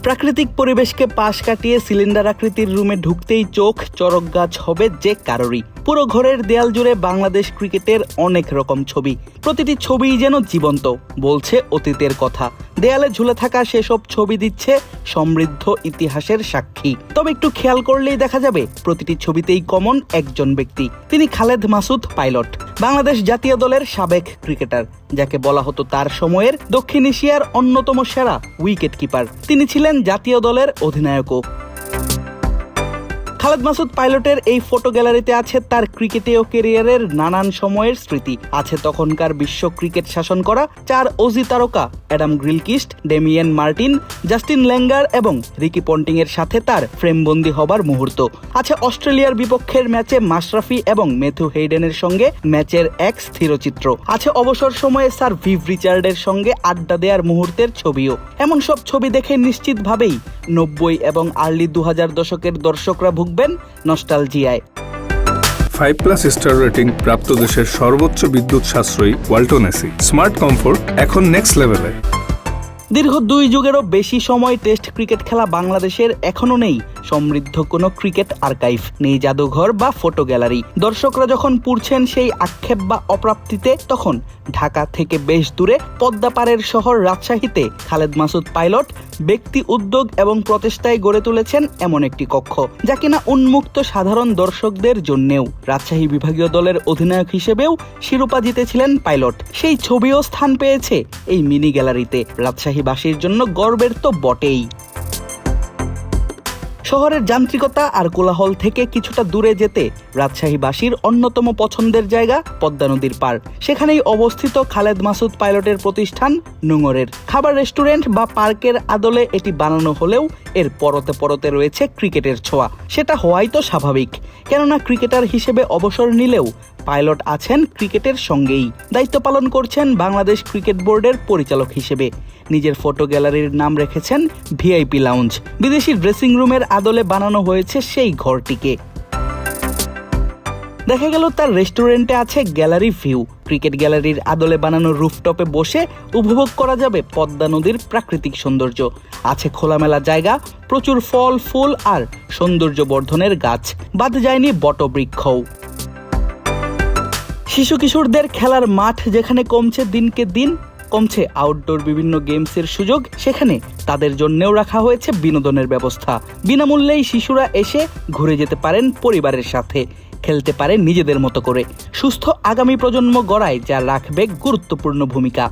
প্রাকৃতিক পরিবেশকে পাশ কাটিয়ে সিলিন্ডার আকৃতির রুমে ঢুকতেই চোখ চরক গাছ হবে যে কারোরই। পুরো ঘরের দেয়াল জুড়ে বাংলাদেশ ক্রিকেটের অনেক রকম ছবি। প্রতিটি ছবিই যেন জীবন্ত, বলছে অতীতের কথা। দেয়ালে ঝুলে থাকা সেসব ছবি দিচ্ছে সমৃদ্ধ ইতিহাসের সাক্ষী। তবে একটু খেয়াল করলেই দেখা যাবে প্রতিটি ছবিতেই কমন একজন ব্যক্তি। তিনি খালেদ মাসুদ পাইলট, বাংলাদেশ জাতীয় দলের সাবেক ক্রিকেটার, যাকে বলা হতো তার সময়ের দক্ষিণ এশিয়ার অন্যতম সেরা উইকেট কিপার। তিনি ছিলেন জাতীয় দলের অধিনায়কও। খালেদ মাসুদ পাইলটের এই ফটো গ্যালারিতে আছে তার ক্রিকেটীয় ক্যারিয়ারের নানান সময়ের স্মৃতি। আছে তখনকার বিশ্ব ক্রিকেট শাসন করা 4 অজি তারকা Adam Gilchrist, Damien Martin, Justin Langer এবং রিকি পন্টিং এর সাথে তার ফ্রেমবন্দি হবার মুহূর্ত। আছে অস্ট্রেলিয়ার বিপক্ষের ম্যাচে মাশরাফি এবং ম্যাথু হেইডেনের সঙ্গে ম্যাচের এক স্থিরচিত্র। আছে অবসর সময়ে স্যার ভিভ রিচার্ডের সঙ্গে আড্ডা দেওয়ার মুহূর্তের ছবিও। এমন সব ছবি দেখে নিশ্চিতভাবেই 90 এবং আর্লি 2000 দশকের দর্শকরা ভুগবেন নস্টালজিয়ায়। 5+ স্টার রেটিং প্রাপ্ত দেশের সর্বোচ্চ বিদ্যুৎ সাশ্রয়ী ওয়ালটন এসি। স্মার্ট কমফোর্ট এখন নেক্সট লেভেলে। দীর্ঘ 2 যুগেরও বেশি সময় টেস্ট ক্রিকেট খেলা বাংলাদেশের এখনো নেই সমৃদ্ধ কোনো ক্রিকেট আর্কাইভ, নেই জাদুঘর বা ফটো গ্যালারি। দর্শকরা যখন পুড়ছেন সেই আক্ষেপ বা অপ্রাপ্তিতে, তখন ঢাকা থেকে বেশ দূরে পদ্মাপাড়ের শহর রাজশাহীতে খালেদ মাসুদ পাইলট ব্যক্তি উদ্যোগ এবং প্রচেষ্টায় গড়ে তুলেছেন এমন একটি কক্ষ, যা কিনা উন্মুক্ত সাধারণ দর্শকদের জন্যেও। রাজশাহী বিভাগীয় দলের অধিনায়ক হিসেবেও শিরোপা জিতেছিলেন পাইলট। সেই ছবিও স্থান পেয়েছে এই মিনি গ্যালারিতে। রাজশাহীবাসীর জন্য গর্বের তো বটেই। শহরের যান্ত্রিকতা আর কোলাহল থেকে কিছুটা দূরে যেতে রাজশাহীবাসীর অন্যতম পছন্দের জায়গা পদ্মা নদীর পাড়। সেখানেই অবস্থিত খালেদ মাসুদ পাইলটের প্রতিষ্ঠান নোঙরের। খাবার রেস্টুরেন্ট বা পার্কের আদলে এটি বানানো হলেও এর পরতে পরতে রয়েছে ক্রিকেটের ছোঁয়া। সেটা হওয়াই তো স্বাভাবিক, কেননা ক্রিকেটার হিসেবে অবসর নিলেও পাইলট আছেন ক্রিকেটের সঙ্গেই। দায়িত্ব পালন করছেন বাংলাদেশ ক্রিকেট বোর্ডের পরিচালক হিসেবে। নিজের ফটো গ্যালারির নাম রেখেছেন ভিআইপি লাউঞ্জ। বিদেশি ড্রেসিং রুমের আদলে বানানো হয়েছে সেই ঘরটিকে। দেখা গেল তার রেস্টুরেন্টে আছে গ্যালারি ভিউ। ক্রিকেট গ্যালারির আদলে বানানো রুফটপে বসে উপভোগ করা যাবে পদ্মা নদীর প্রাকৃতিক সৌন্দর্য। আছে খোলামেলা জায়গা, প্রচুর ফল ফুল আর সৌন্দর্য বর্ধনের গাছ, বাদ যায়নি বটবৃক্ষও। শিশু কিশোরদের খেলার মাঠ যেখানে কমছে দিনকে দিন, কমছে আউটডোর বিভিন্ন গেমসের সুযোগ, সেখানে তাদের জন্যও রাখা হয়েছে বিনোদনের ব্যবস্থা। বিনামূল্যেই শিশুরা এসে ঘুরে যেতে পারেন পরিবারের সাথে, খেলতে পারে নিজেদের মতো করে। সুস্থ আগামী প্রজন্ম গড়ায় যা রাখবে গুরুত্বপূর্ণ ভূমিকা।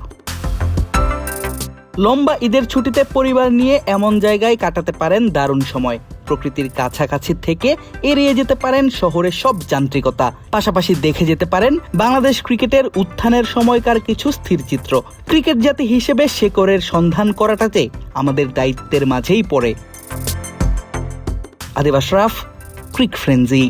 লম্বা ঈদের ছুটিতে পরিবার নিয়ে এমন জায়গায় কাটাতে পারেন দারুণ সময়। প্রকৃতির কাছাকাছি থেকে এড়িয়ে যেতে পারেন শহরের সব যান্ত্রিকতা। পাশাপাশি দেখে যেতে পারেন বাংলাদেশ ক্রিকেটের উত্থানের সময়কার কিছু স্থিরচিত্র। ক্রিকেট জাতি হিসেবে শেকড়ের সন্ধান করাটাতে আমাদের দায়িত্বের মাঝেই পড়ে। আদিব আশরাফ, ক্রিক ফ্রেন্জি।